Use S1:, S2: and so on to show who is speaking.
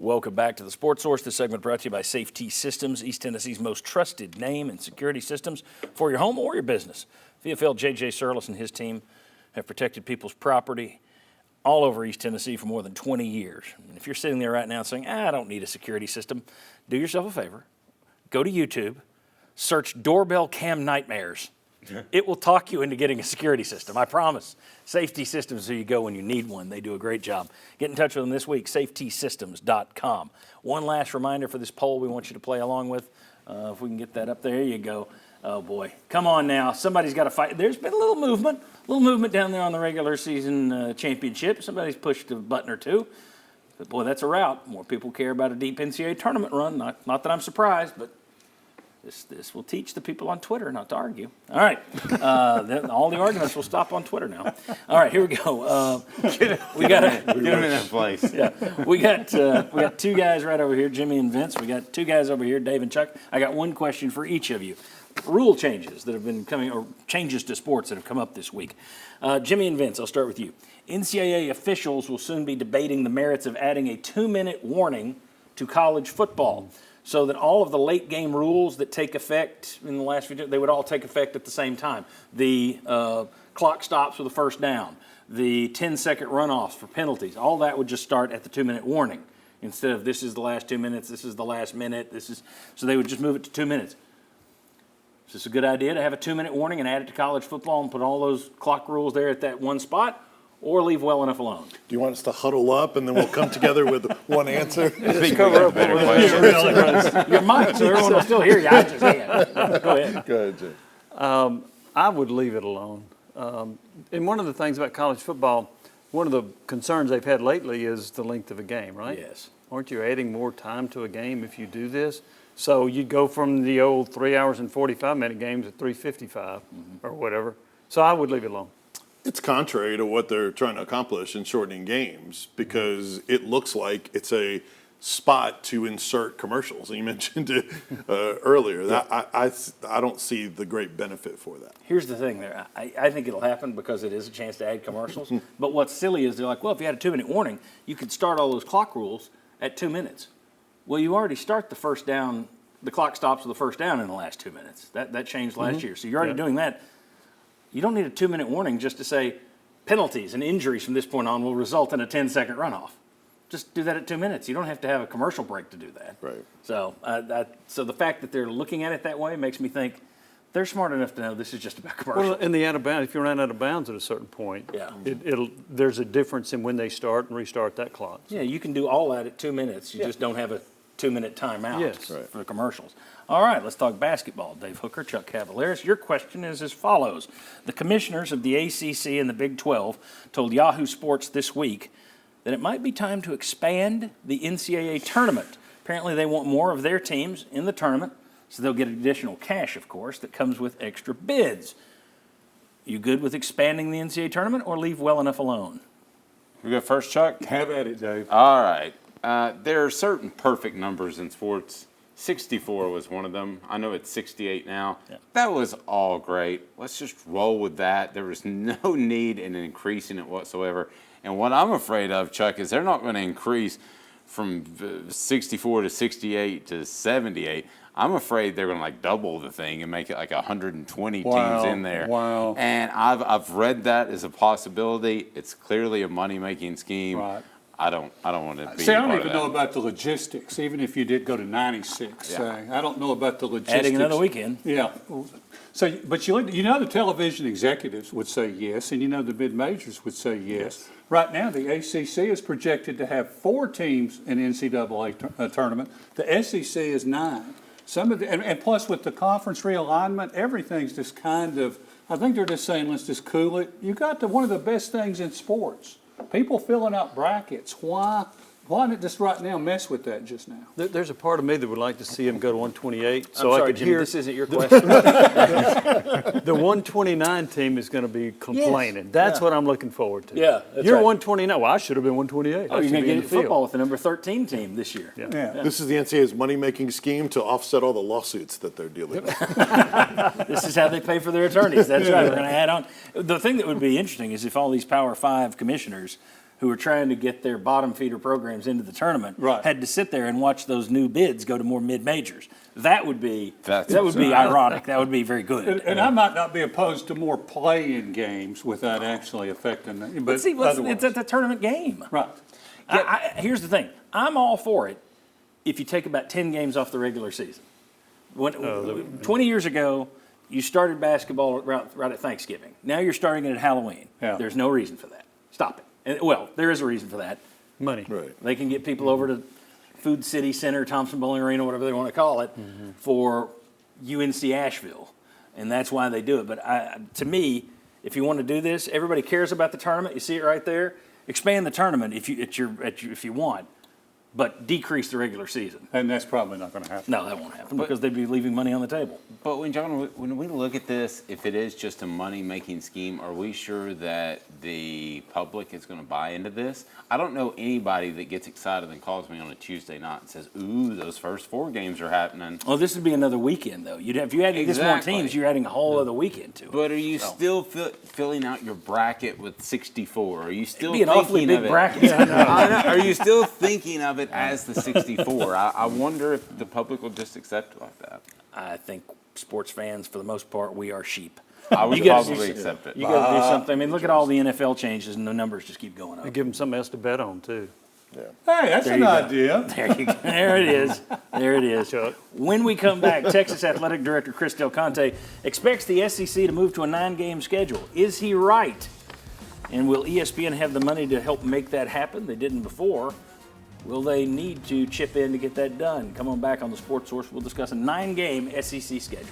S1: Welcome back to the Sports Source. This segment brought to you by Safety Systems, East Tennessee's most trusted name in security systems for your home or your business. VFL J.J. Surlis and his team have protected people's property all over East Tennessee for more than 20 years. And if you're sitting there right now saying, I don't need a security system, do yourself a favor. Go to YouTube, search doorbell cam nightmares. It will talk you into getting a security system, I promise. Safety Systems, so you go when you need one. They do a great job. Get in touch with them this week, safetysystems.com. One last reminder for this poll we want you to play along with. If we can get that up there, you go. Oh, boy. Come on now. Somebody's got to fight. There's been a little movement down there on the regular season championship. Somebody's pushed a button or two. But, boy, that's a rout. More people care about a deep NCAA tournament run. Not that I'm surprised, but this will teach the people on Twitter not to argue. All right. All the arguments will stop on Twitter now. All right, here we go. We got
S2: get them in that place.
S1: Yeah, we got two guys right over here, Jimmy and Vince. We got two guys over here, Dave and Chuck. I got one question for each of you. Rule changes that have been coming, or changes to sports that have come up this week. Jimmy and Vince, I'll start with you. NCAA officials will soon be debating the merits of adding a 2-minute warning to college football, so that all of the late game rules that take effect in the last few days, they would all take effect at the same time. The clock stops with a first down, the 10-second runoffs for penalties, all that would just start at the 2-minute warning. Instead of this is the last 2 minutes, this is the last minute, so they would just move it to 2 minutes. Is this a good idea to have a 2-minute warning and add it to college football and put all those clock rules there at that one spot? Or leave well enough alone? Do
S3: you want us to huddle up and then we'll come together with one answer?
S2: I think cover up better question.
S1: Your mic, so everyone will still hear you. I just can't. Go ahead.
S3: Go ahead, Jay.
S4: I would leave it alone. And one of the things about college football, one of the concerns they've had lately is the length of a game, right?
S1: Yes.
S4: Aren't you adding more time to a game if you do this? So you'd go from the old 3 hours and 45-minute games to 3:55 or whatever. So I would leave it alone.
S3: It's contrary to what they're trying to accomplish in shortening games because it looks like it's a spot to insert commercials. And you mentioned it earlier.
S1: Yeah.
S3: I don't see the great benefit for that.
S1: Here's the thing there. I think it'll happen because it is a chance to add commercials. But what's silly is they're like, well, if you had a 2-minute warning, you could start all those clock rules at 2 minutes. Well, you already start the first down. The clock stops with the first down in the last 2 minutes. That changed last year. So you're already doing that. You don't need a 2-minute warning just to say penalties and injuries from this point on will result in a 10-second runoff. Just do that at 2 minutes. You don't have to have a commercial break to do that.
S3: Right.
S1: So, so the fact that they're looking at it that way makes me think they're smart enough to know this is just about commercial.
S4: Well, in the out of bounds, if you run out of bounds at a certain point, there's a difference in when they start and restart that clock.
S1: Yeah, you can do all that at 2 minutes. You just don't have a 2-minute timeout for the commercials. All right, let's talk basketball. Dave Hooker, Chuck Cavaliers. Your question is as follows. The commissioners of the ACC and the Big 12 told Yahoo Sports this week that it might be time to expand the NCAA tournament. Apparently they want more of their teams in the tournament, so they'll get additional cash, of course, that comes with extra bids. You good with expanding the NCAA tournament or leave well enough alone?
S2: We go first, Chuck?
S5: Have at it, Dave.
S2: All right. There are certain perfect numbers in sports. 64 was one of them. I know it's 68 now. Yeah. That was all great. Let's just roll with that. There was no need in increasing it whatsoever. And what I'm afraid of, Chuck, is they're not going to increase from 64 to 68 to 78. I'm afraid they're going to double the thing and make it 120 teams in there.
S5: Wow.
S2: And I've read that as a possibility. It's clearly a money-making scheme.
S5: Right.
S2: I don't want to be.
S5: See, I don't even know about the logistics. Even if you did go to 96, I don't know about the logistics.
S1: Adding another weekend.
S5: Yeah. So, but you know, the television executives would say yes, and the mid majors would say yes. Right now, the ACC is projected to have 4 teams in NCAA tournament. The SEC is 9. Some of and plus with the conference realignment, everything's just kind of. I think they're just saying let's just cool it. You got one of the best things in sports. People filling out brackets. Why not just right now mess with that just now?
S4: There's a part of me that would like to see him go to 128.
S1: So I could
S4: Jimmy,
S1: this isn't your question.
S4: The 129 team is going to be complaining. That's what I'm looking forward to.
S1: Yeah, that's
S4: You're
S1: right.
S4: 129. Well, I should have been 128.
S1: Oh, you're going to get into football with the number 13 team this year.
S4: Yeah.
S3: This is the NCAA's money-making scheme to offset all the lawsuits that they're dealing with.
S1: This is how they pay for their attorneys. That's right. We're going to add on. The thing that would be interesting is if all these Power 5 commissioners who are trying to get their bottom feeder programs into the tournament
S5: Right.
S1: had to sit there and watch those new bids go to more mid-majors. That would be
S2: That's
S1: ironic. That would be very good.
S5: And I might not be opposed to more play-in games without actually affecting the, but
S1: See,
S5: otherwise.
S1: it's a tournament game.
S5: Right.
S1: Here's the thing. I'm all for it if you take about 10 games off the regular season. 20 years ago, you started basketball right at Thanksgiving. Now you're starting it at Halloween.
S5: Yeah.
S1: There's no reason for that. Stop it. Well, there is a reason for that.
S4: Money.
S3: Right.
S1: They can get people over to Food City Center, Thompson Bowling Arena, whatever they want to call it, for UNC Asheville. And that's why they do it. But to me, if you want to do this, everybody cares about the tournament. You see it right there. Expand the tournament if you want, but decrease the regular season.
S5: And that's probably not going to happen.
S1: No, that won't happen because they'd be leaving money on the table.
S2: But when we look at this, if it is just a money-making scheme, are we sure that the public is going to buy into this? I don't know anybody that gets excited and calls me on a Tuesday night and says, "Ooh, those first 4 games are happening."
S1: Well, this would be another weekend, though. If you added this more
S2: Exactly.
S1: teams, you're adding a whole other weekend to it.
S2: But are you still filling out your bracket with 64? Are you still
S1: It'd be an awfully
S2: thinking
S1: big
S2: of it?
S1: bracket.
S2: I know. Are you still thinking of it as the 64? I wonder if the public will just accept it like that.
S1: I think sports fans, for the most part, we are sheep.
S2: I would
S1: You gotta
S2: probably
S1: do-
S2: accept it.
S1: You got to do something. I mean, look at all the NFL changes, and the numbers just keep going up.
S4: Give them something else to bet on, too.
S5: Hey, that's
S1: There
S5: an
S1: you go.
S5: idea.
S1: There you go. There it is. There it is.
S4: Chuck.
S1: When we come back, Texas Athletic Director Chris Del Conte expects the SEC to move to a 9-game schedule. Is he right? And will ESPN have the money to help make that happen? They didn't before. Will they need to chip in to get that done? Come on back on the Sports Source. We'll discuss a 9-game SEC schedule.